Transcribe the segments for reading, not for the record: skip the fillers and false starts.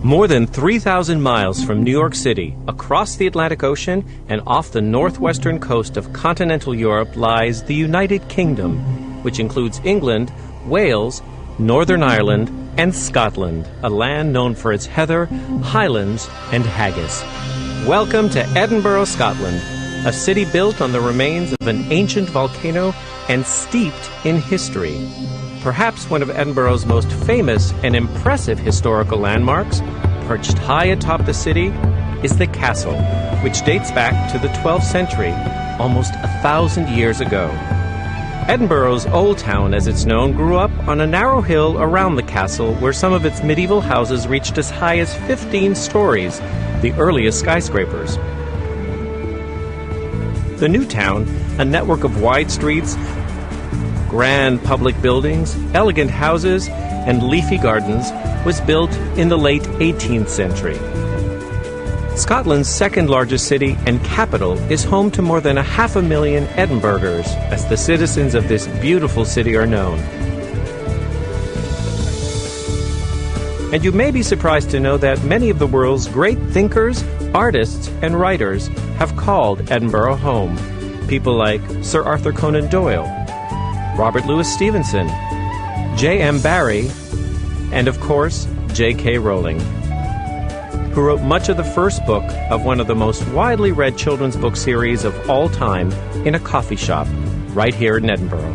More than 3,000 miles from New York City, across the Atlantic Ocean and off the northwestern coast of continental Europe lies the United Kingdom, which includes England, Wales, Northern Ireland, and Scotland, a land known for its heather, highlands, and haggis. Welcome to Edinburgh, Scotland, a city built on the remains of an ancient volcano and steeped in history. Perhaps one of Edinburgh's most famous and impressive historical landmarks, perched high atop the city, is the castle, which dates back to the 12th century, almost 1,000 years ago. Edinburgh's Old Town, as it's known, grew up on a narrow hill around the castle where some of its medieval houses reached as high as 15 stories, the earliest skyscrapers. The new town, a network of wide streets, grand public buildings, elegant houses, and leafy gardens, was built in the late 18th century. Scotland's second largest city and capital is home to more than 500,000 Edinburghers, as the citizens of this beautiful city are known. And you may be surprised to know that many of the world's great thinkers, artists, and writers have called Edinburgh home. People like Sir Arthur Conan Doyle, Robert Louis Stevenson, J.M. Barrie, and of course, J.K. Rowling, who wrote much of the first book of one of the most widely read children's book series of all time in a coffee shop right here in Edinburgh.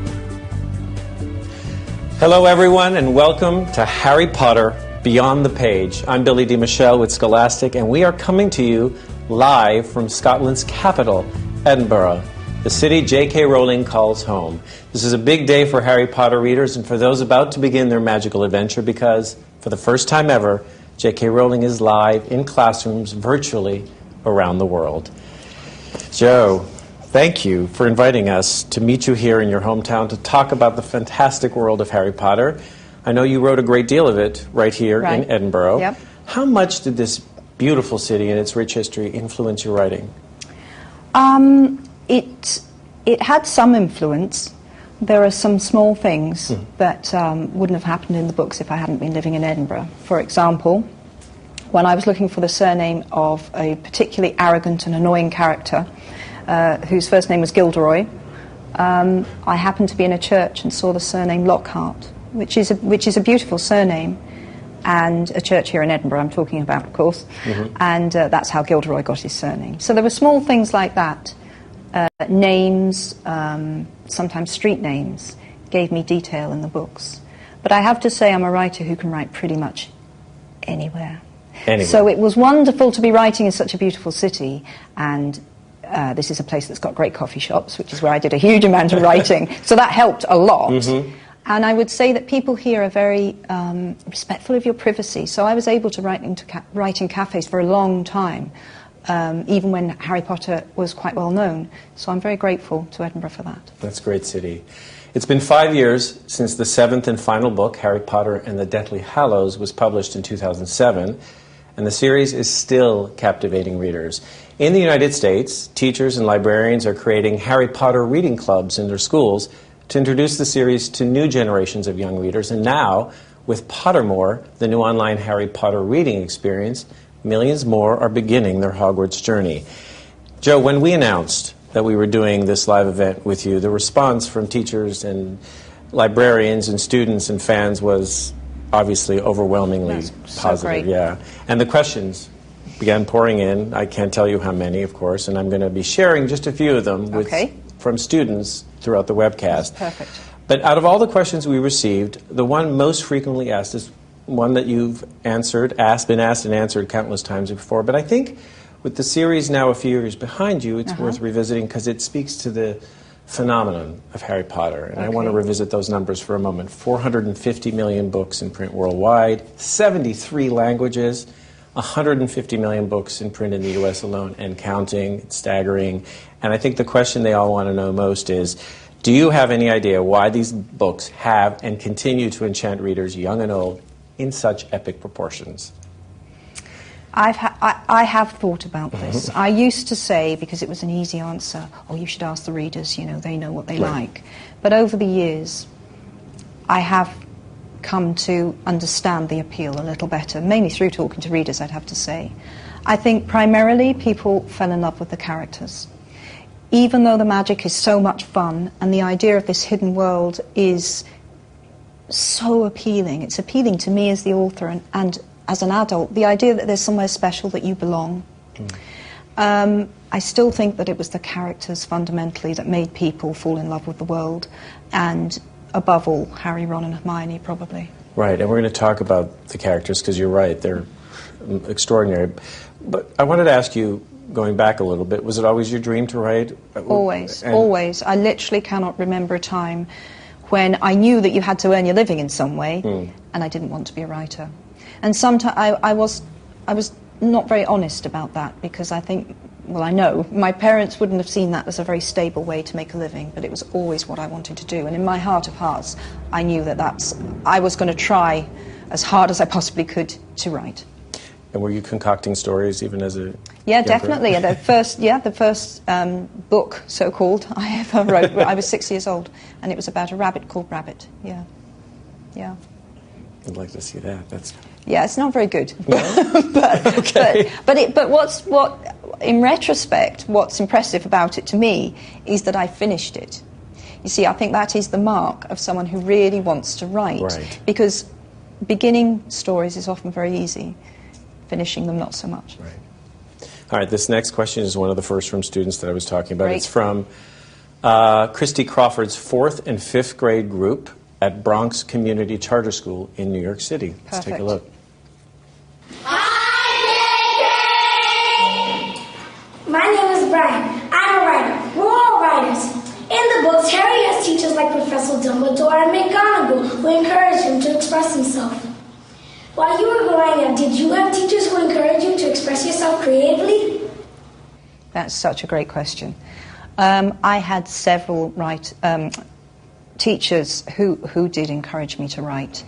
Hello everyone, and welcome to Harry Potter Beyond the Page. I'm Billy D. Michelle with Scholastic, and we are coming to you live from Scotland's capital, Edinburgh, the city J.K. Rowling calls home. This is a big day for Harry Potter readers and for those about to begin their magical adventure because, for the first time ever, J.K. Rowling is live in classrooms virtually around the world. Joe, thank you for inviting us to meet you here in your hometown to talk about the fantastic world of Harry Potter. I know you wrote a great deal of it right here in Edinburgh. Yep. How much did this beautiful city and its rich history influence your writing? It had some influence. There are some small things that wouldn't have happened in the books if I hadn't been living in Edinburgh. For example, when I was looking for the surname of a particularly arrogant and annoying character, whose first name was Gilderoy, I happened to be in a church and saw the surname Lockhart, which is a beautiful surname, and a church here in Edinburgh I'm talking about, of course, and that's how Gilderoy got his surname. So there were small things like that. Names, sometimes street names, gave me detail in the books. But I have to say I'm a writer who can write pretty much anywhere. So it was wonderful to be writing in such a beautiful city, and this is a place that's got great coffee shops, which is where I did a huge amount of writing, so that helped a lot. And I would say that people here are very respectful of your privacy, so I was able to write in cafes for a long time. Even when Harry Potter was quite well known. So I'm very grateful to Edinburgh for that. That's a great city. It's been 5 years since the 7th and final book, Harry Potter and the Deathly Hallows, was published in 2007, and the series is still captivating readers. In the United States, teachers and librarians are creating Harry Potter reading clubs in their schools to introduce the series to new generations of young readers, and now, with Pottermore, the new online Harry Potter reading experience, millions more are beginning their Hogwarts journey. Joe, when we announced that we were doing this live event with you, the response from teachers and librarians and students and fans was obviously overwhelmingly positive. Yeah, and the questions began pouring in. I can't tell you how many, of course, and I'm going to be sharing just a few of them from students throughout the webcast. Perfect. But out of all the questions we received, the one most frequently asked is one that you've been asked and answered countless times before. But I think with the series now a few years behind you, it's worth revisiting because it speaks to the phenomenon of Harry Potter. And I want to revisit those numbers for a moment. 450 million books in print worldwide, 73 languages, 150 million books in print in the U.S. alone and counting. It's staggering. And I think the question they all want to know most is, do you have any idea why these books have and continue to enchant readers, young and old, in such epic proportions? I have thought about this. I used to say, because it was an easy answer, oh, you should ask the readers, they know what they like. But over the years, I have come to understand the appeal a little better, mainly through talking to readers, I'd have to say. I think primarily people fell in love with the characters. Even though the magic is so much fun and the idea of this hidden world is so appealing, it's appealing to me as the author and as an adult, the idea that there's somewhere special, that you belong. I still think that it was the characters fundamentally that made people fall in love with the world, and above all, Harry, Ron and Hermione probably. Right, and we're going to talk about the characters because you're right, they're extraordinary. But I wanted to ask you, going back a little bit, was it always your dream to write? Always, always. I literally cannot remember a time when I knew that you had to earn your living in some way, and I didn't want to be a writer. And sometimes I was not very honest about that, because I think, well, I know my parents wouldn't have seen that as a very stable way to make a living, but it was always what I wanted to do. And in my heart of hearts, I knew that I was going to try as hard as I possibly could to write. And were you concocting stories even as a Yeah, definitely. The first book, so-called, I ever wrote, I was 6 years old, and it was about a rabbit called Rabbit. Yeah. I'd like to see that. Yeah, it's not very good. Okay. But in retrospect, what's impressive about it to me is that I finished it. You see, I think that is the mark of someone who really wants to write. Right. Because beginning stories is often very easy, finishing them not so much. Right. All right, this next question is one of the first from students that I was talking about. Great. It's from Christy Crawford's 4th and 5th grade group at Bronx Community Charter School in New York City. Perfect. Let's take a look. My name is Brian. I'm a writer. We're all writers. In the books, Harry has teachers like Professor Dumbledore and McGonagall who encourage him to express himself. While you were growing up, did you have teachers who encouraged you to express yourself creatively? That's such a great question. I had several teachers who did encourage me to write.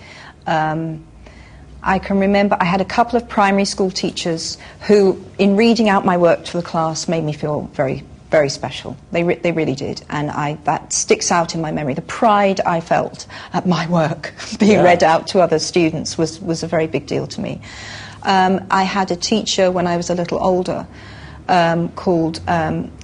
I can remember I had a couple of primary school teachers who, in reading out my work to the class, made me feel very, very special. They really did, and that sticks out in my memory. The pride I felt at my work being read out to other students was a very big deal to me. I had a teacher when I was a little older called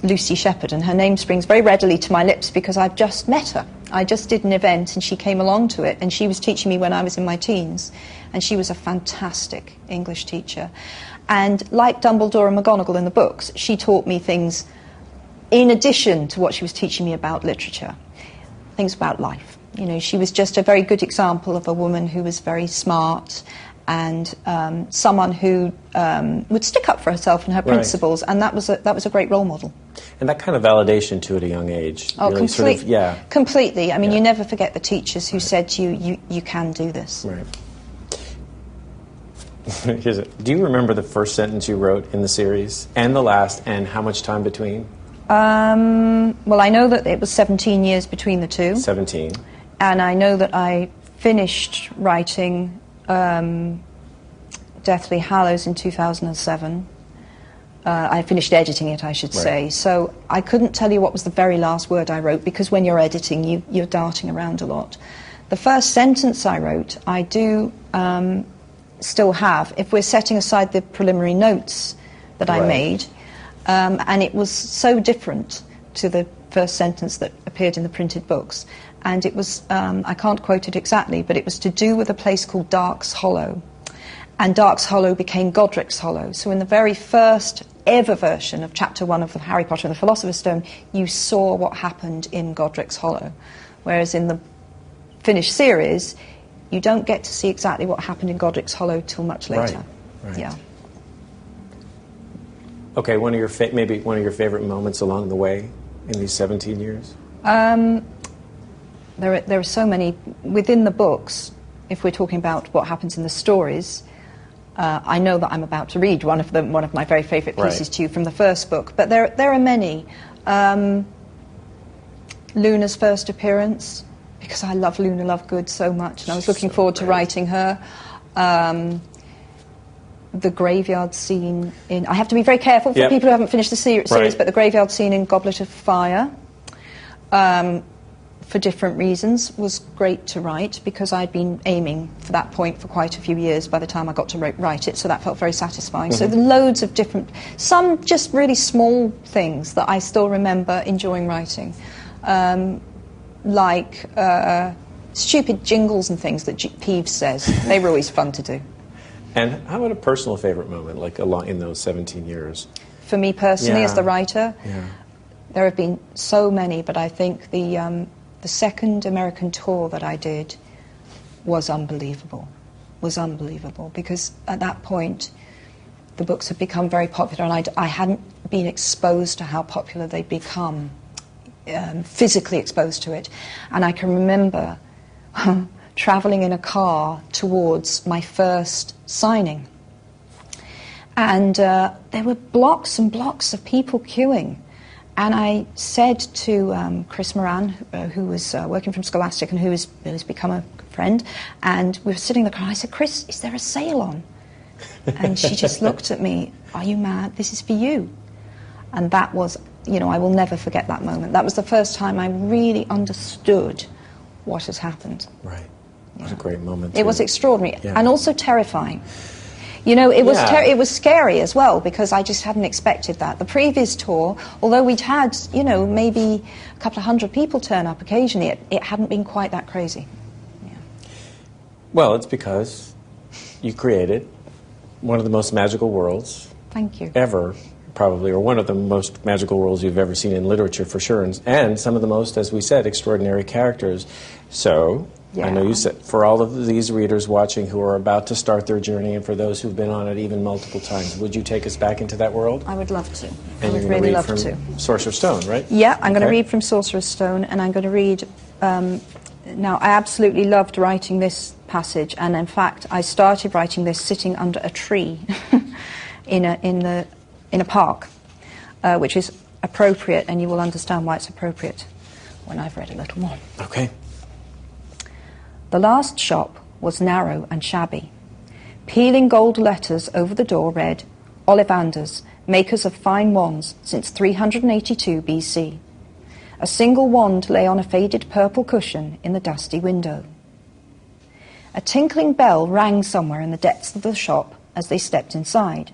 Lucy Shepherd, and her name springs very readily to my lips because I've just met her. I just did an event and she came along to it, and she was teaching me when I was in my teens, and she was a fantastic English teacher. And like Dumbledore and McGonagall in the books, she taught me things in addition to what she was teaching me about literature, things about life. You know, she was just a very good example of a woman who was very smart and someone who would stick up for herself and her principles, and that was a great role model. And that kind of validation too at a young age. Oh, really completely. I mean, you never forget the teachers who said to you, you can do this. Right. Do you remember the first sentence you wrote in the series, and the last, and how much time between? Well, I know that it was 17 years between the two. 17. And I know that I finished writing Deathly Hallows in 2007. I finished editing it, I should say. So I couldn't tell you what was the very last word I wrote, because when you're editing, you're darting around a lot. The first sentence I wrote, I do still have, if we're setting aside the preliminary notes that I made, and it was so different to the first sentence that appeared in the printed books. And it was, I can't quote it exactly, but it was to do with a place called Dark's Hollow. And Dark's Hollow became Godric's Hollow. So in the very first ever version of Chapter 1 of the Harry Potter and the Philosopher's Stone, you saw what happened in Godric's Hollow. Whereas in the finished series, you don't get to see exactly what happened in Godric's Hollow till much later. Right. Yeah. Okay, maybe one of your favorite moments along the way in these 17 years? There are so many within the books. If we're talking about what happens in the stories, I know that I'm about to read one of my very favourite pieces to you from the first book. But there are many. Luna's first appearance, because I love Luna Lovegood so much, and I was looking forward to writing her. The graveyard scene in... I have to be very careful for people who haven't finished the series, but the graveyard scene in Goblet of Fire. for different reasons, was great to write because I'd been aiming for that point for quite a few years by the time I got to write it, so that felt very satisfying. So there are loads of different, some just really small things that I still remember enjoying writing, like stupid jingles and things that Peeves says. They were always fun to do. And how about a personal favorite moment, like in those 17 years? For me personally, Yeah. as the writer, Yeah. there have been so many, but I think the second American tour that I did was unbelievable, because at that point the books had become very popular, and I hadn't been exposed to how popular they'd become, physically exposed to it. And I can remember travelling in a car towards my first signing, and there were blocks and blocks of people queuing. And I said to Chris Moran, who was working from Scholastic and who has become a friend, and we were sitting in the car, I said, "Chris, is there a sale on?" And she just looked at me, "Are you mad? This is for you." And that was, I will never forget that moment. That was the first time I really understood what has happened. Right. It was a great moment. It was extraordinary, Yeah. and also terrifying. It was Yeah. it was scary as well, because I just hadn't expected that. The previous tour, although we'd had, maybe a couple of hundred people turn up occasionally, it hadn't been quite that crazy. Yeah. Well, it's because you created one of the most magical worlds Thank you. ever, probably, or one of the most magical worlds you've ever seen in literature, for sure, and some of the most, as we said, extraordinary characters. So, Yeah. I know you said, for all of these readers watching who are about to start their journey, and for those who've been on it even multiple times, would you take us back into that world? I would love to. I And would you're going really to love read to. from Sorcerer's Stone, right? Yeah, I'm going to Okay. read from Sorcerer's Stone, and I'm going to read. Now, I absolutely loved writing this passage, and in fact, I started writing this sitting under a tree in a park, which is appropriate, and you will understand why it's appropriate when I've read a little more. Okay. The last shop was narrow and shabby. Peeling gold letters over the door read, "Ollivanders, makers of fine wands since 382 BC. A single wand lay on a faded purple cushion in the dusty window. A tinkling bell rang somewhere in the depths of the shop as they stepped inside.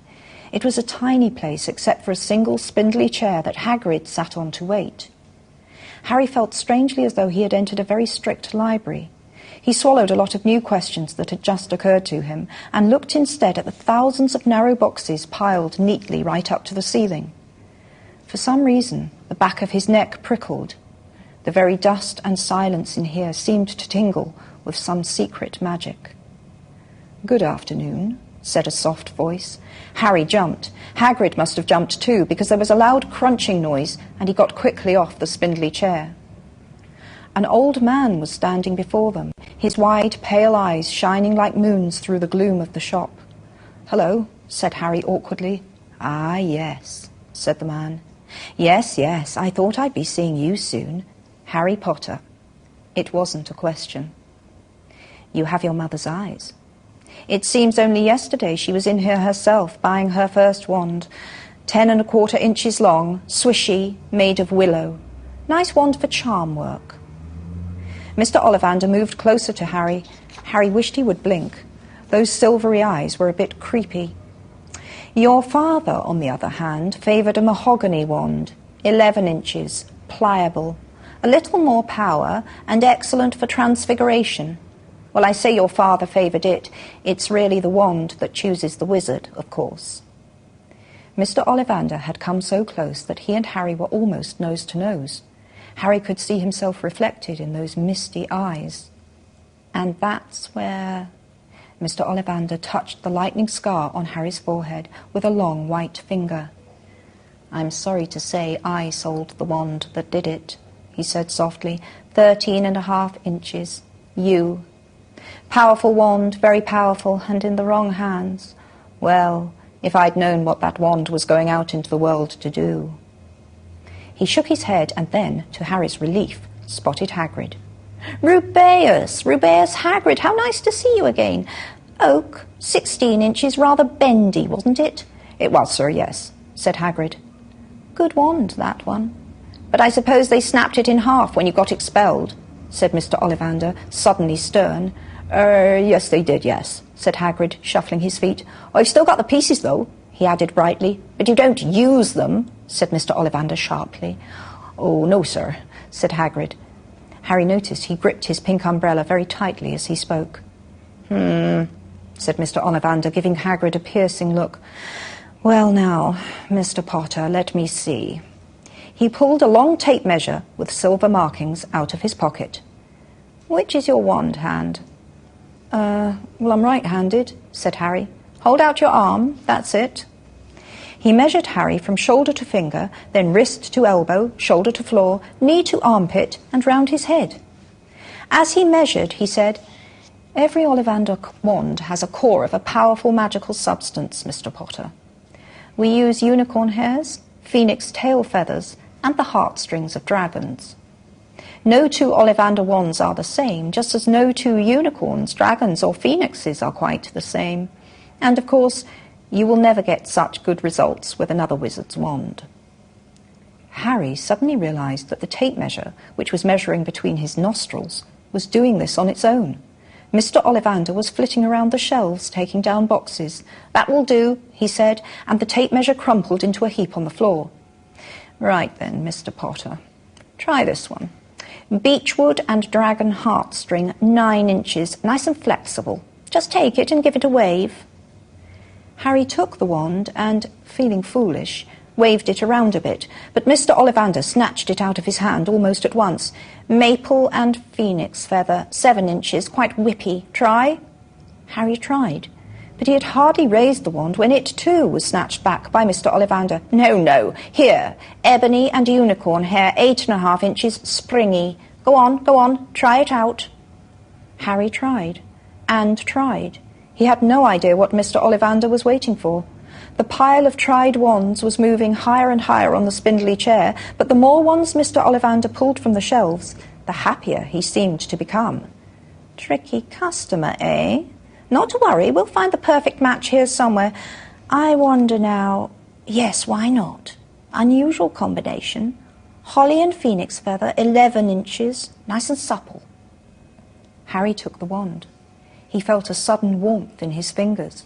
It was a tiny place except for a single spindly chair that Hagrid sat on to wait. Harry felt strangely as though he had entered a very strict library. He swallowed a lot of new questions that had just occurred to him and looked instead at the thousands of narrow boxes piled neatly right up to the ceiling. For some reason, the back of his neck prickled. The very dust and silence in here seemed to tingle with some secret magic. "Good afternoon," said a soft voice. Harry jumped. Hagrid must have jumped too, because there was a loud crunching noise, and he got quickly off the spindly chair. An old man was standing before them, his wide, pale eyes shining like moons through the gloom of the shop. "Hello," said Harry awkwardly. "Ah, yes," said the man. Yes, I thought I'd be seeing you soon. Harry Potter." It wasn't a question. "You have your mother's eyes. It seems only yesterday she was in here herself, buying her first wand, 10¼ inches long, swishy, made of willow. Nice wand for charm work." Mr. Ollivander moved closer to Harry. Harry wished he would blink. Those silvery eyes were a bit creepy. "Your father, on the other hand, favoured a mahogany wand, 11 inches, pliable, a little more power, and excellent for transfiguration. Well, I say your father favoured it. It's really the wand that chooses the wizard, of course." Mr. Ollivander had come so close that he and Harry were almost nose to nose. Harry could see himself reflected in those misty eyes. And that's where Mr. Ollivander touched the lightning scar on Harry's forehead with a long white finger. "I'm sorry to say I sold the wand that did it," he said softly. 13½ inches. You. Powerful wand, very powerful, and in the wrong hands. Well, if I'd known what that wand was going out into the world to do. He shook his head and then, to Harry's relief, spotted Hagrid. "Rubeus Hagrid, how nice to see you again. Oak, 16 inches, rather bendy, wasn't it?" "It was, sir, yes," said Hagrid. "Good wand, that one. But I suppose they snapped it in half when you got expelled, said Mr. Ollivander, suddenly stern. Yes, they did, yes, said Hagrid, shuffling his feet. I've still got the pieces, though, he added brightly. But you don't use them, said Mr. Ollivander sharply. Oh, no, sir, said Hagrid. Harry noticed he gripped his pink umbrella very tightly as he spoke. Said Mr. Ollivander, giving Hagrid a piercing look. Well now, Mr. Potter, let me see. He pulled a long tape measure with silver markings out of his pocket. Which is your wand hand? Well, I'm right-handed, said Harry. Hold out your arm, that's it. He measured Harry from shoulder to finger, then wrist to elbow, shoulder to floor, knee to armpit, and round his head. As he measured, he said, Every Ollivander wand has a core of a powerful magical substance, Mr. Potter. We use unicorn hairs, phoenix tail feathers, and the heartstrings of dragons. No two Ollivander wands are the same, just as no two unicorns, dragons, or phoenixes are quite the same. And, of course, you will never get such good results with another wizard's wand. Harry suddenly realized that the tape measure, which was measuring between his nostrils, was doing this on its own. Mr. Ollivander was flitting around the shelves, taking down boxes. That will do, he said, and the tape measure crumpled into a heap on the floor. Right then, Mr. Potter. Try this one. Beechwood and dragon heartstring, 9 inches, nice and flexible. Just take it and give it a wave. Harry took the wand and, feeling foolish, waved it around a bit, but Mr. Ollivander snatched it out of his hand almost at once. Maple and phoenix feather, 7 inches, quite whippy. Try? Harry tried, but he had hardly raised the wand when it too was snatched back by Mr. Ollivander. No, here, ebony and unicorn hair, 8.5 inches, springy. Go on, try it out. Harry tried, and tried. He had no idea what Mr. Ollivander was waiting for. The pile of tried wands was moving higher and higher on the spindly chair, but the more wands Mr. Ollivander pulled from the shelves, the happier he seemed to become. Tricky customer, eh? Not to worry, we'll find the perfect match here somewhere. I wonder now... Yes, why not? Unusual combination. Holly and phoenix feather, 11 inches, nice and supple. Harry took the wand. He felt a sudden warmth in his fingers.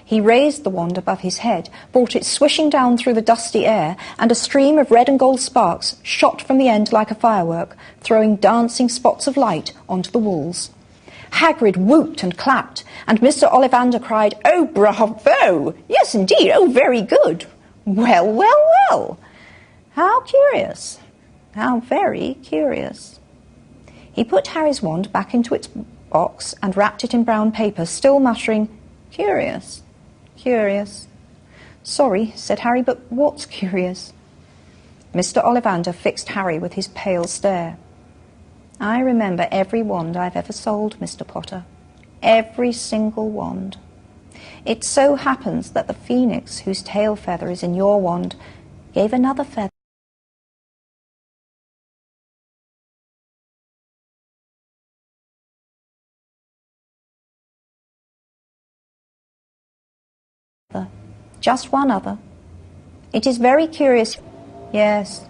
He raised the wand above his head, brought it swishing down through the dusty air, and a stream of red and gold sparks shot from the end like a firework, throwing dancing spots of light onto the walls. Hagrid whooped and clapped, and Mr. Ollivander cried, "Oh, bravo! Yes, indeed, oh, very good! Well! How curious! How very curious!" He put Harry's wand back into its box and wrapped it in brown paper, still muttering, "Curious. Curious." "Sorry," said Harry, "but what's curious?" Mr. Ollivander fixed Harry with his pale stare. "I remember every wand I've ever sold, Mr. Potter. Every single wand. It so happens that the phoenix whose tail feather is in your wand gave another feather just one other. It is very curious. Yes,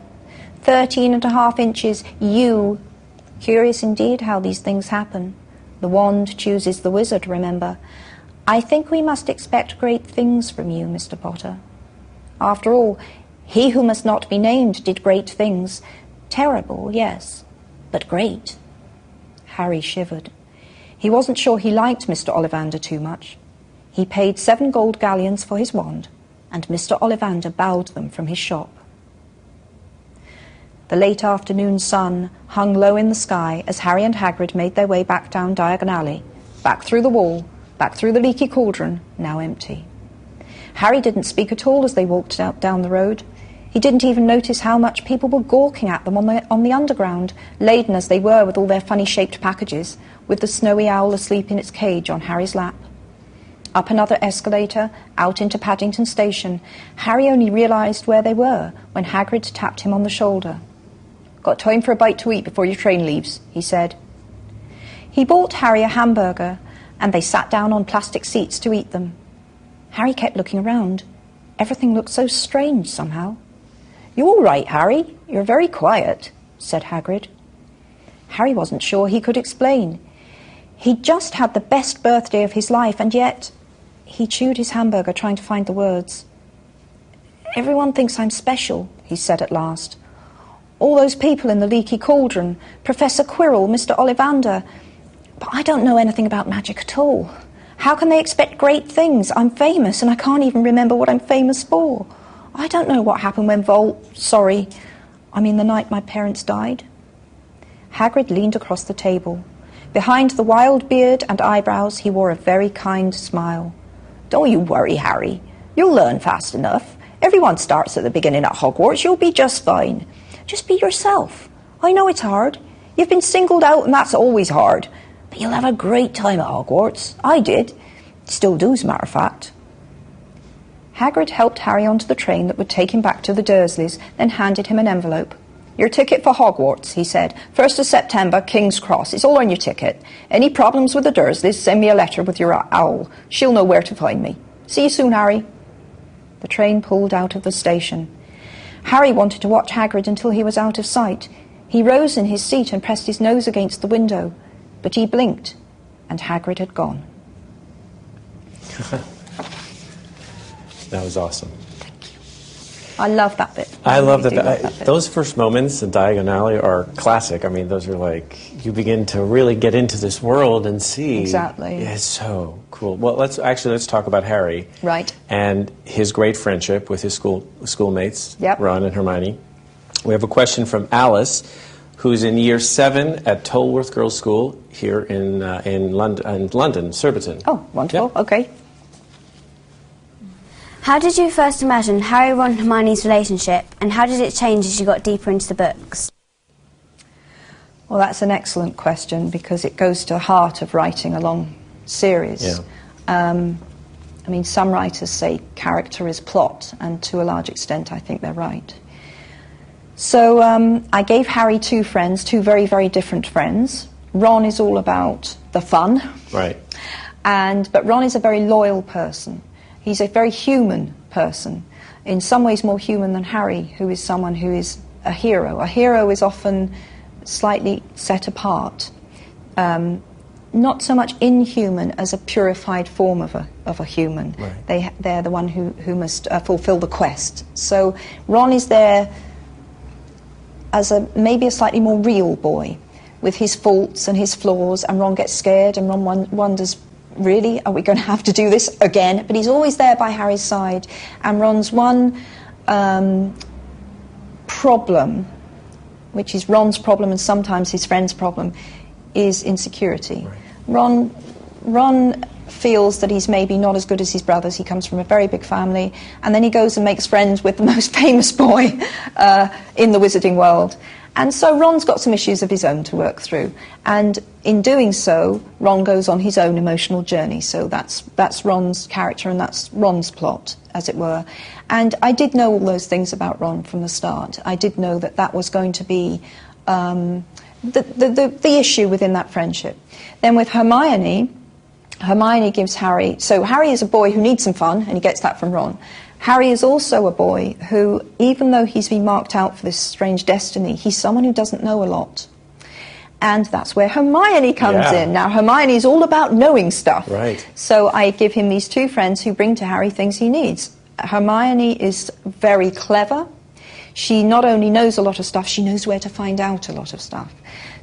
13.5 inches, you. Curious indeed how these things happen. The wand chooses the wizard, remember. I think we must expect great things from you, Mr. Potter. After all, he who must not be named did great things. Terrible, yes, but great." Harry shivered. He wasn't sure he liked Mr. Ollivander too much. He paid 7 gold galleons for his wand, and Mr. Ollivander bowed them from his shop. The late afternoon sun hung low in the sky as Harry and Hagrid made their way back down Diagon Alley, back through the wall, back through the leaky cauldron, now empty. Harry didn't speak at all as they walked down the road. He didn't even notice how much people were gawking at them on the underground, laden as they were with all their funny-shaped packages, with the snowy owl asleep in its cage on Harry's lap. Up another escalator, out into Paddington Station, Harry only realised where they were when Hagrid tapped him on the shoulder. "Got time for a bite to eat before your train leaves," he said. He bought Harry a hamburger, and they sat down on plastic seats to eat them. Harry kept looking around. Everything looked so strange somehow. "You all right, Harry? You're very quiet," said Hagrid. Harry wasn't sure he could explain. He'd just had the best birthday of his life, and yet he chewed his hamburger trying to find the words. "Everyone thinks I'm special," he said at last. "All those people in the leaky cauldron, Professor Quirrell, Mr. Ollivander. But I don't know anything about magic at all. How can they expect great things? I'm famous, and I can't even remember what I'm famous for. I don't know what happened when the night my parents died." Hagrid leaned across the table. Behind the wild beard and eyebrows, he wore a very kind smile. "Don't you worry, Harry. You'll learn fast enough. Everyone starts at the beginning at Hogwarts. You'll be just fine. Just be yourself. I know it's hard. You've been singled out, and that's always hard. But you'll have a great time at Hogwarts. I did. Still do, as a matter of fact." Hagrid helped Harry onto the train that would take him back to the Dursleys, then handed him an envelope. "Your ticket for Hogwarts," he said. "1st of September, King's Cross. It's all on your ticket. Any problems with the Dursleys, send me a letter with your owl. She'll know where to find me. See you soon, Harry." The train pulled out of the station. Harry wanted to watch Hagrid until he was out of sight. He rose in his seat and pressed his nose against the window, but he blinked, and Hagrid had gone. That was awesome. I love that bit. I love really that. love that bit. Those first moments in Diagon Alley are classic. I mean, those are like, you begin to really get into this world and see. Exactly. Yeah, it's so cool. Well, let's talk about Harry. Right. And his great friendship with his schoolmates, Yep. Ron and Hermione. We have a question from Alice, who's in year 7 at Tolworth Girls' School here in London, Surbiton. Oh, wonderful. Yep. Okay. How did you first imagine Harry, Ron and Hermione's relationship, and how did it change as you got deeper into the books? Well, that's an excellent question because it goes to the heart of writing a long series. Yeah. Some writers say character is plot, and to a large extent I think they're right. So I gave Harry two friends, two very, very different friends. Ron is all about the fun. Right. But Ron is a very loyal person. He's a very human person, in some ways more human than Harry, who is someone who is a hero. A hero is often slightly set apart, not so much inhuman as a purified form of a human. Right. They're the one who must fulfill the quest. So Ron is there as maybe a slightly more real boy, with his faults and his flaws, and Ron gets scared, and Ron wonders, really, are we going to have to do this again? But he's always there by Harry's side, and Ron's one problem, which is Ron's problem and sometimes his friend's problem, is insecurity. Right. Ron feels that he's maybe not as good as his brothers. He comes from a very big family, and then he goes and makes friends with the most famous boy in the wizarding world. And so Ron's got some issues of his own to work through, and in doing so, Ron goes on his own emotional journey. So that's Ron's character, and that's Ron's plot, as it were. And I did know all those things about Ron from the start. I did know that was going to be the issue within that friendship. Then with Hermione gives Harry... So Harry is a boy who needs some fun, and he gets that from Ron. Harry is also a boy who, even though he's been marked out for this strange destiny, he's someone who doesn't know a lot. And that's where Hermione comes in. Now, Hermione is all about knowing stuff. Right. So I give him these two friends who bring to Harry things he needs. Hermione is very clever. She not only knows a lot of stuff, she knows where to find out a lot of stuff.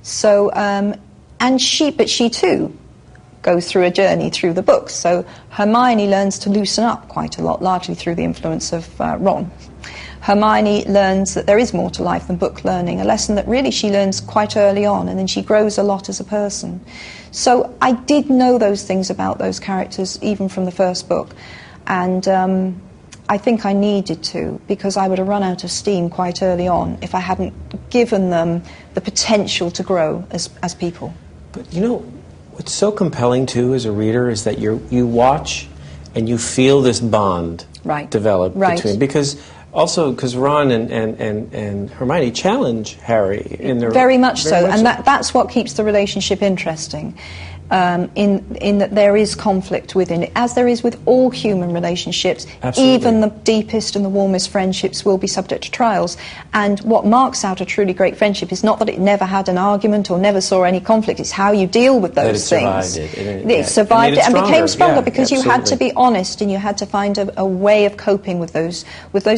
So, but she too goes through a journey through the books. So Hermione learns to loosen up quite a lot, largely through the influence of Ron. Hermione learns that there is more to life than book learning, a lesson that really she learns quite early on, and then she grows a lot as a person. So I did know those things about those characters even from the first book, and I think I needed to, because I would have run out of steam quite early on if I hadn't given them the potential to grow as people. But you know, what's so compelling too as a reader is that you watch and you feel this bond develop between, because Ron and Hermione challenge Harry in their very much so, and that's what keeps the relationship interesting. in that there is conflict within it, as there is with all human relationships. Absolutely. Even the deepest and the warmest friendships will be subject to trials. And what marks out a truly great friendship is not that it never had an argument or never saw any conflict, it's how you deal with those things. It survived it and became stronger because you had to be honest and you had to find a way of coping with those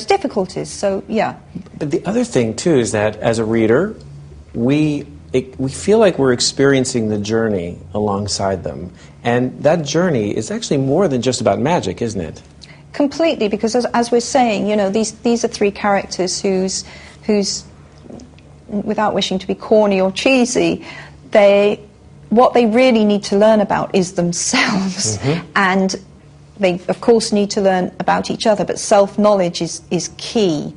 difficulties. So, yeah. But the other thing, too, is that as a reader, we feel like we're experiencing the journey alongside them. And that journey is actually more than just about magic, isn't it? Completely, because as we're saying, you know, these are three characters whose, without wishing to be corny or cheesy, what they really need to learn about is themselves. Mm-hmm. And they, of course, need to learn about each other, but self-knowledge is key.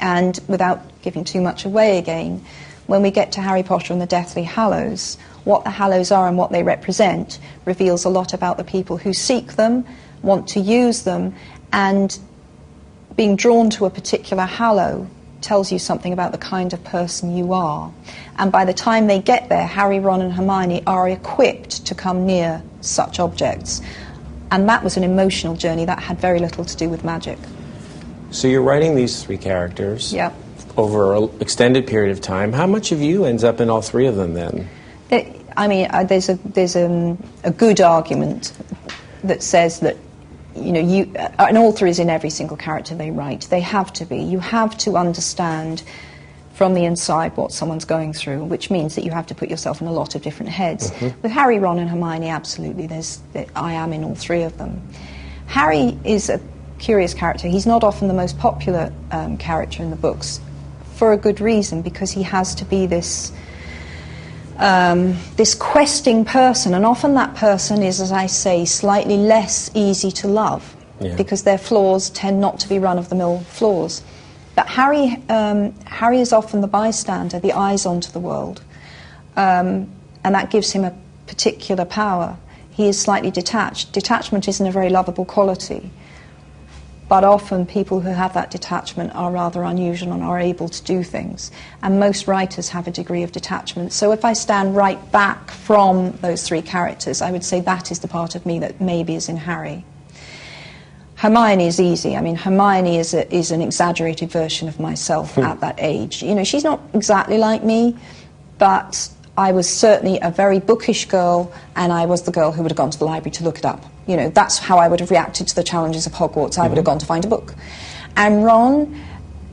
And without giving too much away again, when we get to Harry Potter and the Deathly Hallows, what the Hallows are and what they represent reveals a lot about the people who seek them, want to use them, and being drawn to a particular Hallow tells you something about the kind of person you are. And by the time they get there, Harry, Ron and Hermione are equipped to come near such objects. And that was an emotional journey that had very little to do with magic. So you're writing these three characters. Yep. Over an extended period of time. How much of you ends up in all three of them then? There's a good argument that says that, you know, an author is in every single character they write. They have to be. You have to understand from the inside what someone's going through, which means that you have to put yourself in a lot of different heads. Mm-hmm. With Harry, Ron and Hermione, absolutely, I am in all three of them. Harry is a curious character. He's not often the most popular character in the books, for a good reason, because he has to be this questing person, and often that person is, as I say, slightly less easy to love, because their flaws tend not to be run-of-the-mill flaws. But Harry is often the bystander, the eyes onto the world, and that gives him a particular power. He is slightly detached. Detachment isn't a very lovable quality. But often people who have that detachment are rather unusual and are able to do things. And most writers have a degree of detachment. So if I stand right back from those three characters, I would say that is the part of me that maybe is in Harry. Hermione is easy. I mean, Hermione is an exaggerated version of myself at that age. You know, she's not exactly like me, but I was certainly a very bookish girl, and I was the girl who would have gone to the library to look it up. You know, that's how I would have reacted to the challenges of Hogwarts. I would have gone to find a book. And Ron,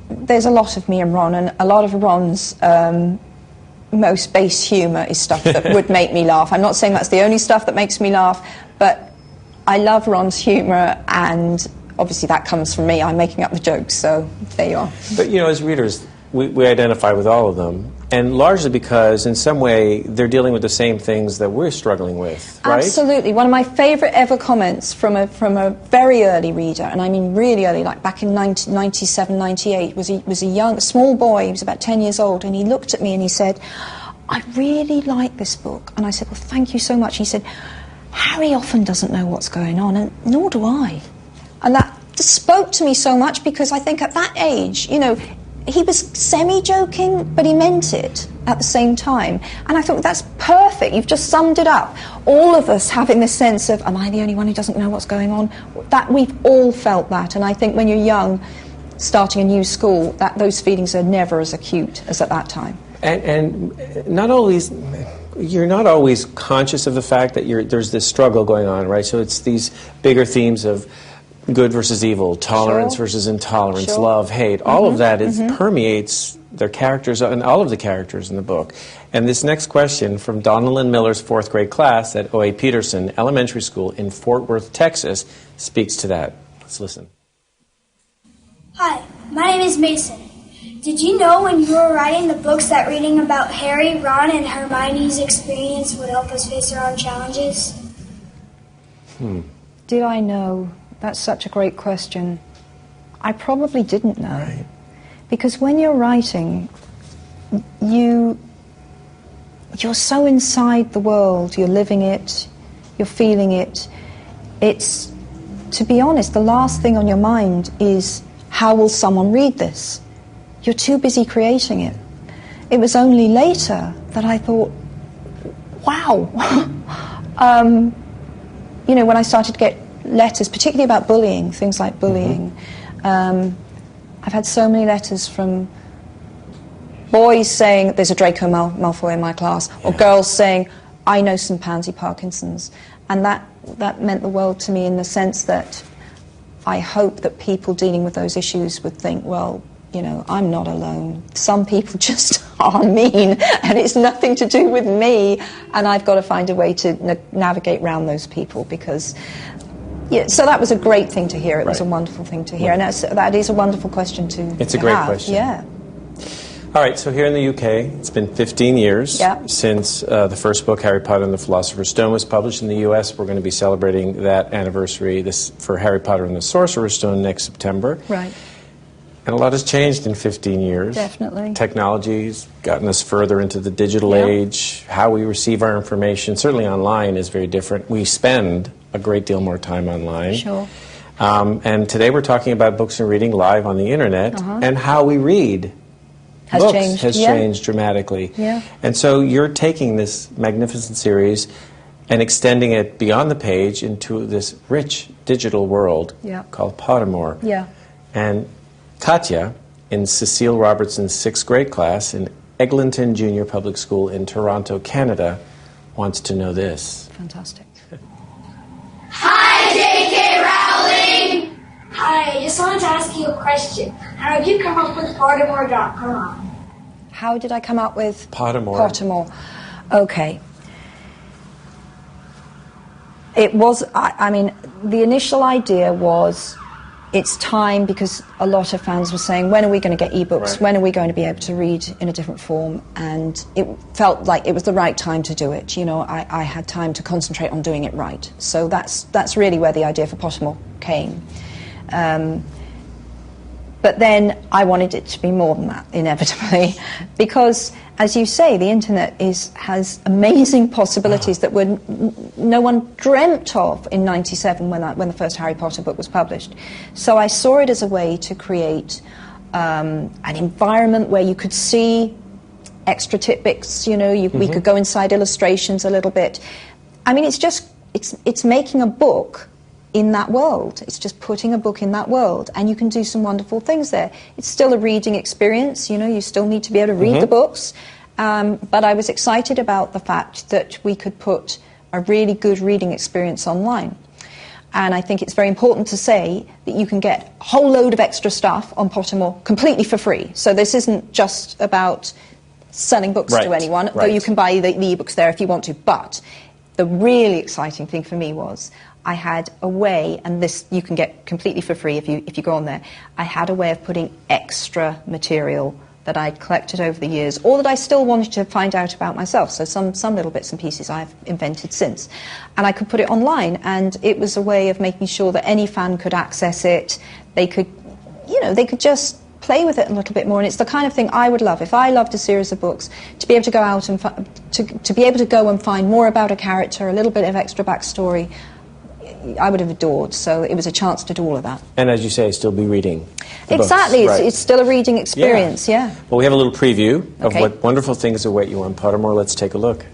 there's a lot of me in Ron, and a lot of Ron's most base humour is stuff that would make me laugh. I'm not saying that's the only stuff that makes me laugh, but I love Ron's humour, and obviously that comes from me. I'm making up the jokes, so there you are. But, you know, as readers, we identify with all of them, and largely because in some way they're dealing with the same things that we're struggling with, right? Absolutely. One of my favourite ever comments from a very early reader, and I mean really early, like back in 1997, 98, was a small boy. He was about 10 years old, and he looked at me and he said, "I really like this book." And I said, "Well, thank you so much." He said, "Harry often doesn't know what's going on, and nor do I." And that just spoke to me so much, because I think at that age, you know, he was semi-joking, but he meant it at the same time. And I thought, that's perfect. You've just summed it up. All of us having this sense of, am I the only one who doesn't know what's going on? That we've all felt that. And I think when you're young, starting a new school, those feelings are never as acute as at that time. And not always, you're not always conscious of the fact that there's this struggle going on, right? So it's these bigger themes of good versus evil, tolerance versus intolerance, love, hate. All of that permeates their characters and all of the characters in the book. And this next question from Donalyn Miller's 4th grade class at O.A. Peterson Elementary School in Fort Worth, Texas, speaks to that. Let's listen. Hi, my name is Mason. Did you know when you were writing the books that reading about Harry, Ron, and Hermione's experience would help us face our own challenges? Did I know? That's such a great question. I probably didn't know. Right. Because when you're writing, you're so inside the world, you're living it, you're feeling it. It's, to be honest, the last thing on your mind is, how will someone read this? You're too busy creating it. It was only later that I thought, wow, You know, when I started to get letters, particularly about bullying, things like bullying, I've had so many letters from boys saying there's a Draco Malfoy in my class, or girls saying I know some Pansy Parkinsons, and that meant the world to me in the sense that I hope that people dealing with those issues would think, well, you know, I'm not alone. Some people just are mean, and it's nothing to do with me, and I've got to find a way to navigate around those people, because... Yeah, so that was a great thing to hear. It was a wonderful thing to hear, and that is a wonderful question to It's a great question. Yeah. All right, so here in the UK, it's been 15 years since the first book, Harry Potter and the Philosopher's Stone, was published in the US. We're going to be celebrating that anniversary for Harry Potter and the Sorcerer's Stone next September. Right. And a lot has changed in 15 years. Definitely. Technology's gotten us further into the digital age. How we receive our information, certainly online, is very different. We spend a great deal more time online. Sure. And today we're talking about books and reading live on the internet, and how we read has changed dramatically. Yeah. And so you're taking this magnificent series and extending it beyond the page into this rich digital world called Pottermore. Yeah. And Katya, in Cecile Robertson's 6th grade class in Eglinton Junior Public School in Toronto, Canada, wants to know this. Fantastic. Hi, J.K. Rowling! Hi, I just wanted to ask you a question. How did you come up with Pottermore.com? How did I come up with Pottermore? Okay. It was, I mean, the initial idea was, it's time, because a lot of fans were saying, when are we going to get ebooks? Right. When are we going to be able to read in a different form? And it felt like it was the right time to do it. You know, I had time to concentrate on doing it right. So that's really where the idea for Pottermore came. But then I wanted it to be more than that, inevitably, because, as you say, the internet has amazing possibilities that no one dreamt of in '97 when the first Harry Potter book was published. So I saw it as a way to create an environment where you could see extra tidbits. You know, we could go inside illustrations a little bit. I mean, it's making a book in that world. It's just putting a book in that world, and you can do some wonderful things there. It's still a reading experience, you know, you still need to be able to read the books, but I was excited about the fact that we could put a really good reading experience online. And I think it's very important to say that you can get a whole load of extra stuff on Pottermore completely for free. So this isn't just about selling books to anyone, though you can buy the ebooks there if you want to. But the really exciting thing for me was I had a way, and this you can get completely for free if you go on there, I had a way of putting extra material that I'd collected over the years, or that I still wanted to find out about myself. So some little bits and pieces I've invented since. And I could put it online, and it was a way of making sure that any fan could access it. They could, you know, they could just play with it a little bit more. And it's the kind of thing I would love, if I loved a series of books, to be able to go out and to be able to go and find more about a character, a little bit of extra backstory. I would have adored, so it was a chance to do all of that. And as you say, still be reading the exactly, books. It's still a reading experience, yeah. Well, we have a little preview of what wonderful things await you on Pottermore. Let's take a look.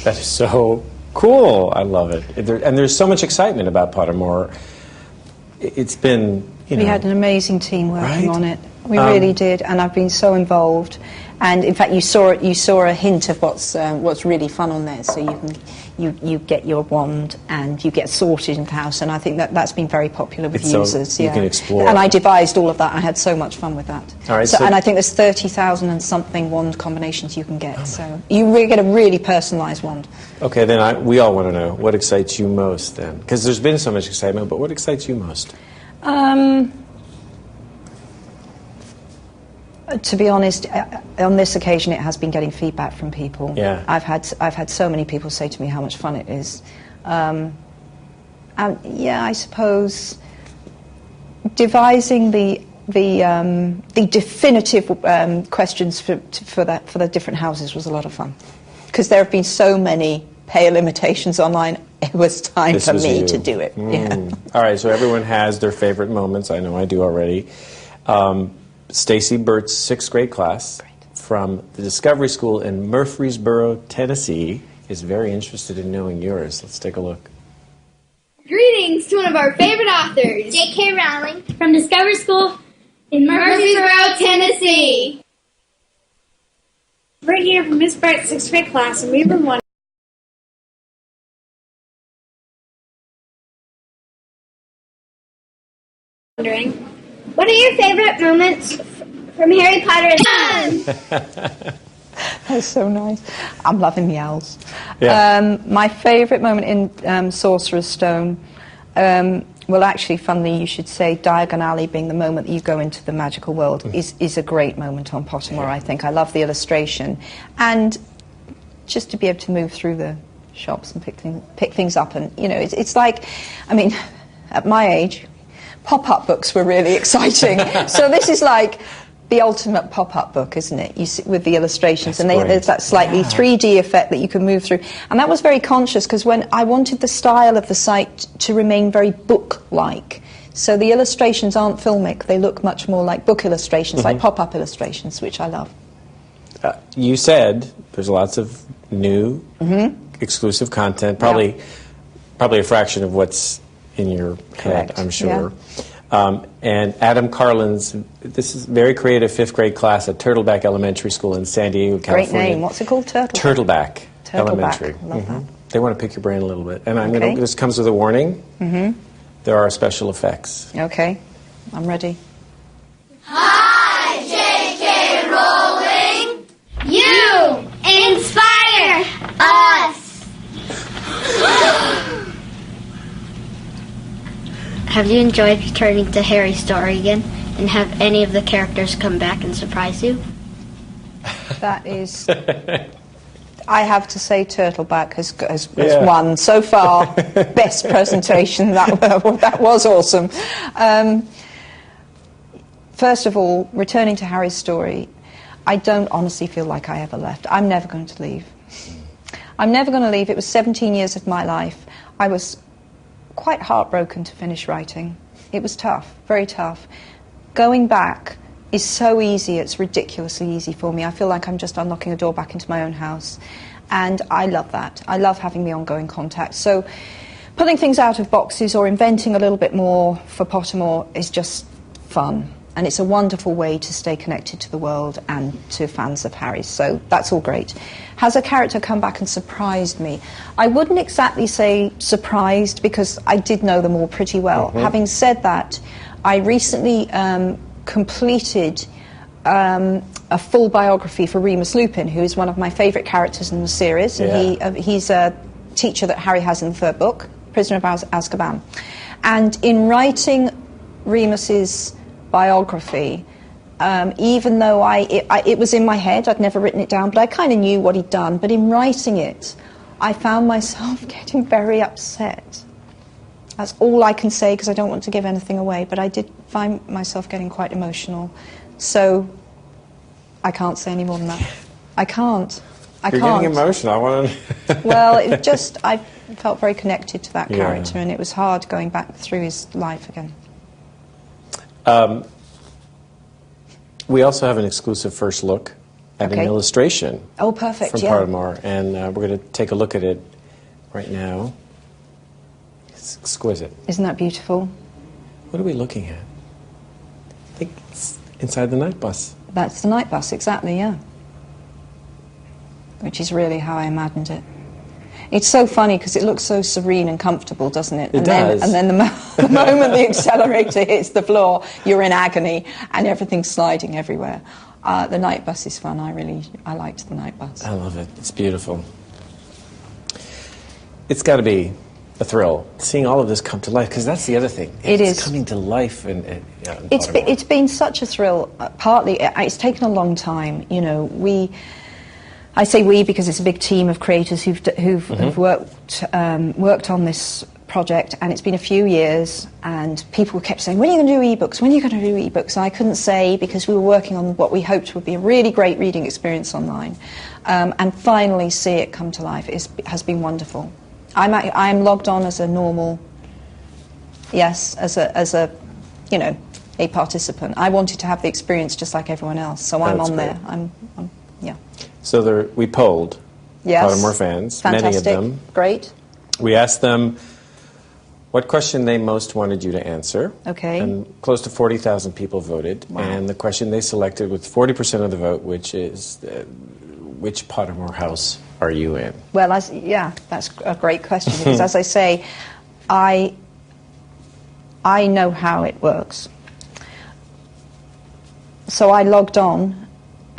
That is so cool. I love it. And there's so much excitement about Pottermore. It's been, We had an amazing team working on it. We really did, and I've been so involved. And in fact, you saw a hint of what's really fun on there. So you get your wand and you get sorted in the house, and I think that's been very popular with users. So you can explore. And I devised all of that. I had so much fun with that. All right, and I think there's 30,000 and something wand combinations you can get. So you really get a really personalised wand. Okay, then we all want to know what excites you most then, because there's been so much excitement. But what excites you most? To be honest, on this occasion, it has been getting feedback from people. Yeah. I've had so many people say to me how much fun it is, and yeah, I suppose devising the definitive questions for the different houses was a lot of fun, because there have been so many pale imitations online. It was time for me to do it. Yeah. All right, so everyone has their favorite moments. I know I do already. Stacy Burt's 6th grade class from the Discovery School in Murfreesboro, Tennessee, is very interested in knowing yours. Let's take a look. Greetings to one of our favorite authors, J.K. Rowling, from Discovery School in Murfreesboro, Tennessee. We're here from Miss Bart's 6th grade class, and we've been wondering, what are your favorite moments from Harry Potter and That's so nice. I'm loving the owls. Yeah. My favourite moment in Sorcerer's Stone, well, actually, funnily, you should say Diagon Alley being the moment that you go into the magical world is a great moment on Pottermore, I think. I love the illustration. And just to be able to move through the shops and pick things up. And, you know, it's like, I mean, at my age, pop-up books were really exciting. So this is like the ultimate pop-up book, isn't it? You see, with the illustrations, and there's that slightly 3D effect that you can move through. And that was very conscious, because when I wanted the style of the site to remain very book-like. So the illustrations aren't filmic, they look much more like book illustrations, like pop-up illustrations, which I love. You said there's lots of new, exclusive content, probably a fraction of what's in your head, I'm sure. Yeah. And Adam Carlin's, this is very creative 5th grade class at Turtleback Elementary School in San Diego, California. Great name. What's it called? Turtleback Elementary. Love that. They want to pick your brain a little bit. And this comes with a warning. There are special effects. Okay. I'm ready. Hi, J.K. Rowling! You inspire us! Have you enjoyed returning to Harry's story again? And have any of the characters come back and surprise you? That is... I have to say Turtleback has won so far. Best presentation. That was awesome. First of all, returning to Harry's story, I don't honestly feel like I ever left. I'm never going to leave. I'm never going to leave. It was 17 years of my life. I was quite heartbroken to finish writing. It was tough, very tough. Going back is so easy, it's ridiculously easy for me. I feel like I'm just unlocking a door back into my own house. And I love that. I love having the ongoing contact. So pulling things out of boxes or inventing a little bit more for Pottermore is just fun. And it's a wonderful way to stay connected to the world and to fans of Harry. So that's all great. Has a character come back and surprised me? I wouldn't exactly say surprised, because I did know them all pretty well. Having said that, I recently completed a full biography for Remus Lupin, who is one of my favourite characters in the series. And he's a teacher that Harry has in the 3rd book, Prisoner of Azkaban. And in writing Remus's biography, even though it was in my head, I'd never written it down, but I kind of knew what he'd done. But in writing it, I found myself getting very upset. That's all I can say, because I don't want to give anything away, but I did find myself getting quite emotional. So I can't say any more than that. I can't. You're getting emotional. I want to... Well, it just, I felt very connected to that character, and it was hard going back through his life again. We also have an exclusive first look at an illustration. Oh, perfect, from Pottermore, and we're going to take a look at it right now. It's exquisite. Isn't that beautiful? What are we looking at? I think it's inside the night bus. That's the night bus, exactly, yeah. Which is really how I imagined it. It's so funny because it looks so serene and comfortable, doesn't it? It does. And then the moment the accelerator hits the floor, you're in agony and everything's sliding everywhere. The night bus is fun. I liked the night bus. I love it. It's beautiful. It's got to be a thrill seeing all of this come to life, because that's the other thing. It's coming to life. It's been such a thrill. Partly, it's taken a long time. You know, I say we because it's a big team of creators who've worked on this project, and it's been a few years, and people kept saying, when are you going to do ebooks? When are you going to do ebooks? And I couldn't say, because we were working on what we hoped would be a really great reading experience online. And finally see it come to life has been wonderful. I'm logged on as a normal, as a you know, a participant. I wanted to have the experience just like everyone else, so I'm on there. Yeah. So we polled Pottermore fans, fantastic. Many of them. Great. We asked them what question they most wanted you to answer. Okay. And close to 40,000 people voted. Wow. And the question they selected with 40% of the vote, which is, which Pottermore house are you in? Well, that's a great question, because as I say, I know how it works. So I logged on,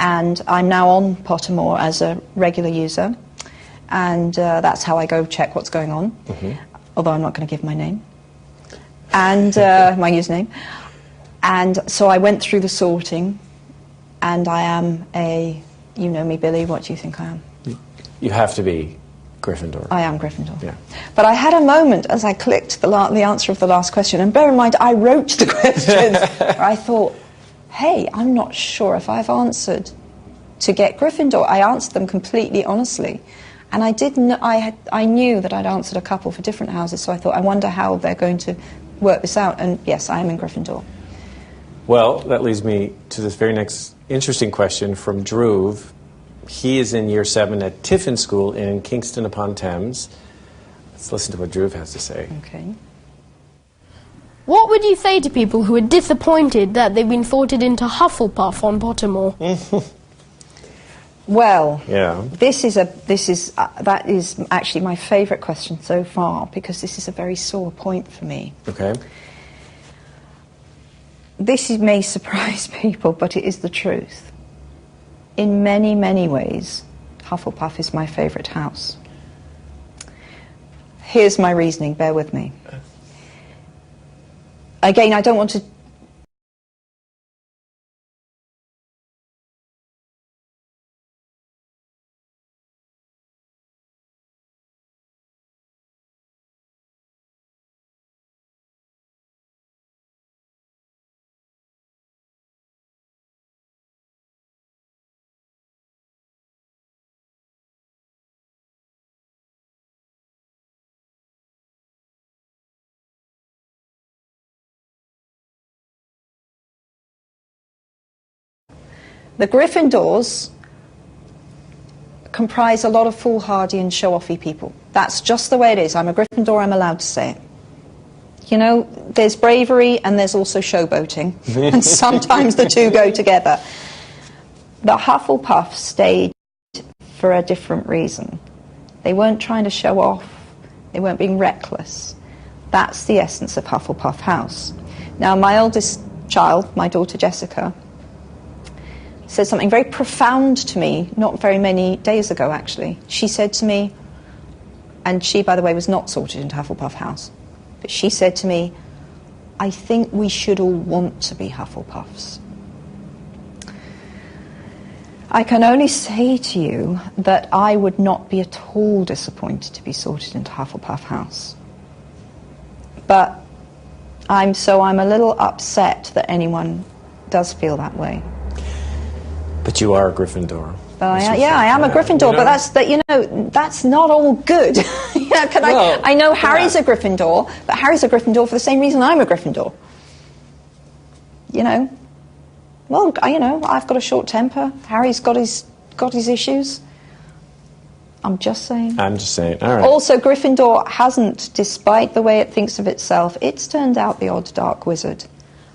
and I'm now on Pottermore as a regular user, and that's how I go check what's going on, although I'm not going to give my name, and my username. And so I went through the sorting, and I am you know me, Billy, what do you think I am? You have to be Gryffindor. I am Gryffindor. Yeah. But I had a moment as I clicked the answer of the last question, and bear in mind, I wrote the questions, where I thought, hey, I'm not sure if I've answered to get Gryffindor. I answered them completely honestly. And I knew that I'd answered a couple for different houses, so I thought, I wonder how they're going to work this out. And yes, I am in Gryffindor. Well, that leads me to this very next interesting question from Dhruv. He is in Year 7 at Tiffin School in Kingston upon Thames. Let's listen to what Dhruv has to say. Okay. What would you say to people who are disappointed that they've been sorted into Hufflepuff on Pottermore? Well, yeah. That is actually my favourite question so far, because this is a very sore point for me. Okay. This may surprise people, but it is the truth. In many, many ways, Hufflepuff is my favourite house. Here's my reasoning, bear with me. Again, I don't want to The Gryffindors comprise a lot of foolhardy and show-offy people. That's just the way it is. I'm a Gryffindor, I'm allowed to say it. You know, there's bravery and there's also showboating, and sometimes the two go together. The Hufflepuff stayed for a different reason. They weren't trying to show off, they weren't being reckless. That's the essence of Hufflepuff House. Now, my oldest child, my daughter Jessica, said something very profound to me not very many days ago, actually. She said to me, and she, by the way, was not sorted into Hufflepuff House, but she said to me, I think we should all want to be Hufflepuffs. I can only say to you that I would not be at all disappointed to be sorted into Hufflepuff House. But I'm a little upset that anyone does feel that way. But you are a Gryffindor. I am a Gryffindor, but that's not all good. I know Harry's a Gryffindor, but Harry's a Gryffindor for the same reason I'm a Gryffindor. You know, Well, I've got a short temper. Harry's got his issues. I'm just saying. All right. Also, Gryffindor hasn't, despite the way it thinks of itself, it's turned out the odd dark wizard.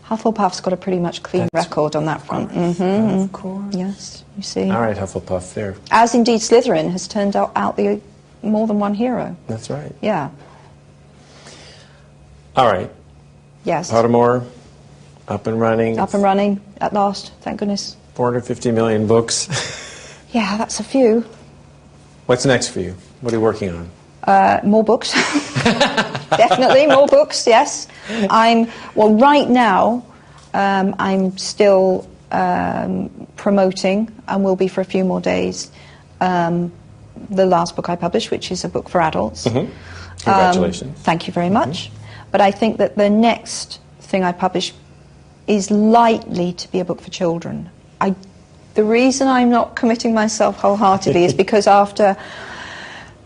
Hufflepuff's got a pretty much clean record on that front. Of course. Yes, you see. All right, Hufflepuff there. As indeed Slytherin has turned out the more than one hero. That's right. Yeah. All right. Yes. Pottermore, up and running. Up and running, at last, thank goodness. 450 million books. Yeah, that's a few. What's next for you? What are you working on? More books. Definitely more books, yes. Right now, I'm still promoting, and will be for a few more days, the last book I published, which is a book for adults. Mm-hmm. Congratulations. Thank you very much. But I think that the next thing I publish is likely to be a book for children. The reason I'm not committing myself wholeheartedly is because after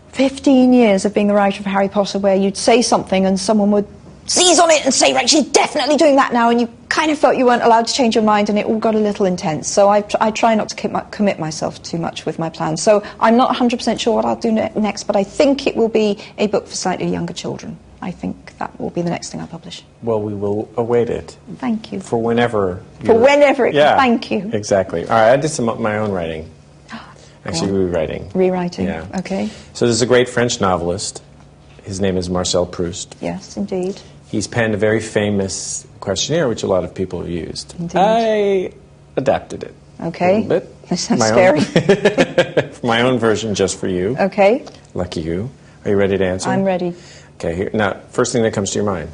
15 years of being the writer of Harry Potter, where you'd say something and someone would seize on it and say, right, she's definitely doing that now, and you kind of felt you weren't allowed to change your mind, and it all got a little intense. So I try not to commit myself too much with my plans. So I'm not 100% sure what I'll do next, but I think it will be a book for slightly younger children. I think that will be the next thing I publish. Well, we will await it. Thank you. For whenever. Thank you. Exactly. All right, I did some of my own writing. Actually, rewriting. Rewriting, yeah. Okay. So there's a great French novelist. His name is Marcel Proust. Yes, indeed. He's penned a very famous questionnaire, which a lot of people have used. Indeed. I adapted it. Okay. A little bit. This sounds scary. My own version just for you. Okay. Lucky you. Are you ready to answer? I'm ready. Okay, here, now, first thing that comes to your mind,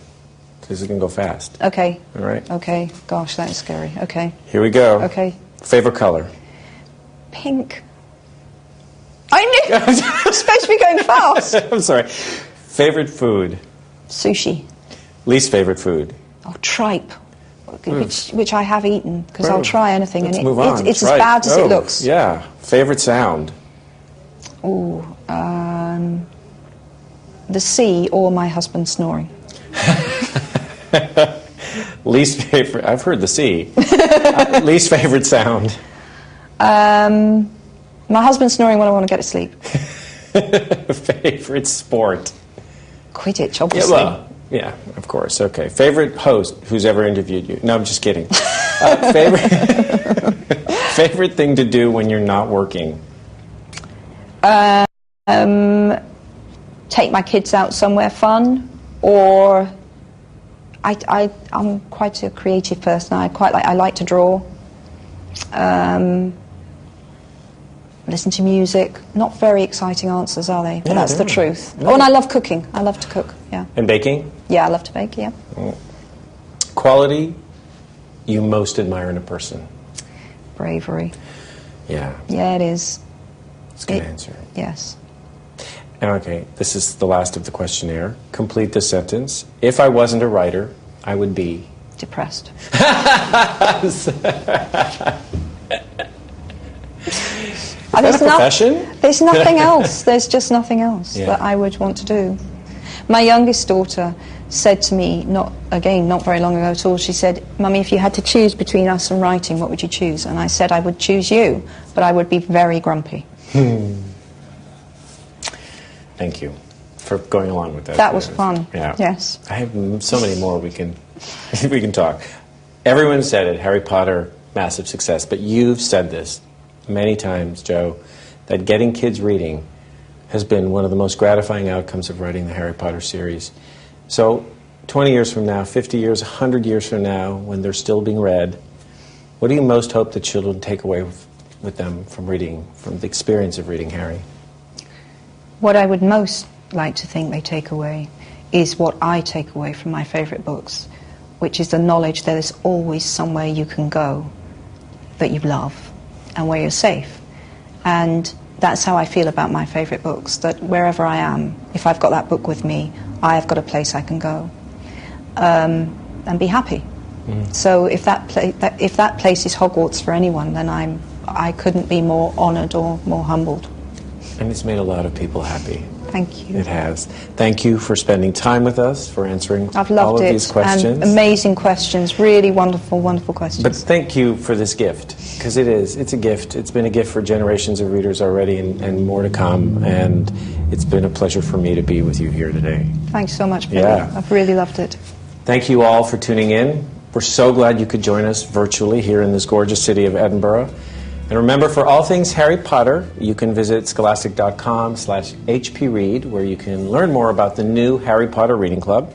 because it can go fast. Okay. All right. Okay. Gosh, that is scary. Okay. Here we go. Okay. Favorite color? Pink. I knew! I'm supposed to be going fast. I'm sorry. Favorite food? Sushi. Least favorite food? Oh, tripe. Which I have eaten, because I'll try anything. Let's and move on. It's as bad as it looks. Yeah. Favorite sound? Ooh, the sea or my husband snoring. Least favorite, I've heard the sea. Least favorite sound? My husband snoring when I want to get to sleep. Favorite sport? Quidditch, obviously. Yeah, of course. Okay. Favorite host who's ever interviewed you? No, I'm just kidding. Favorite thing to do when you're not working? Take my kids out somewhere fun, or I'm quite a creative person. I like to draw. Listen to music. Not very exciting answers, are they? But yeah, that's the truth. Oh, and I love cooking. I love to cook, yeah. And baking? Yeah, I love to bake, yeah. Quality you most admire in a person? Bravery. Yeah. Yeah, it is. That's a good answer. Yes. Okay, this is the last of the questionnaire. Complete the sentence. If I wasn't a writer, I would be... depressed. Is that a profession? There's nothing else. There's just nothing else that I would want to do. My youngest daughter said to me, not very long ago at all, she said, Mummy, if you had to choose between us and writing, what would you choose? And I said, I would choose you, but I would be very grumpy. Thank you for going along with that. That was fun. Yeah. Yes. I have so many more we can talk. Everyone said it, Harry Potter, massive success, but you've said this many times, Joe, that getting kids reading has been one of the most gratifying outcomes of writing the Harry Potter series. So 20 years from now, 50 years, 100 years from now, when they're still being read, what do you most hope that children take away with them from reading, from the experience of reading Harry? What I would most like to think they take away is what I take away from my favourite books, which is the knowledge that there's always somewhere you can go that you love and where you're safe. And that's how I feel about my favourite books, that wherever I am, if I've got that book with me, I have got a place I can go and be happy. So if that place is Hogwarts for anyone, then I couldn't be more honoured or more humbled. And it's made a lot of people happy. Thank you. It has. Thank you for spending time with us, for answering I've loved all of these questions. And amazing questions, really wonderful, wonderful questions. But thank you for this gift, because it's a gift. It's been a gift for generations of readers already and more to come, and it's been a pleasure for me to be with you here today. Thanks so much, Billy. Yeah. I've really loved it. Thank you all for tuning in. We're so glad you could join us virtually here in this gorgeous city of Edinburgh. And remember, for all things Harry Potter, you can visit scholastic.com/hpread, where you can learn more about the new Harry Potter Reading Club,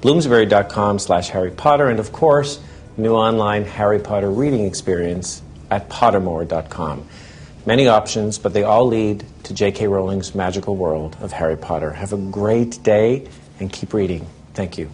bloomsbury.com/Harry Potter, and of course, new online Harry Potter reading experience at pottermore.com. Many options, but they all lead to J.K. Rowling's magical world of Harry Potter. Have a great day and keep reading. Thank you.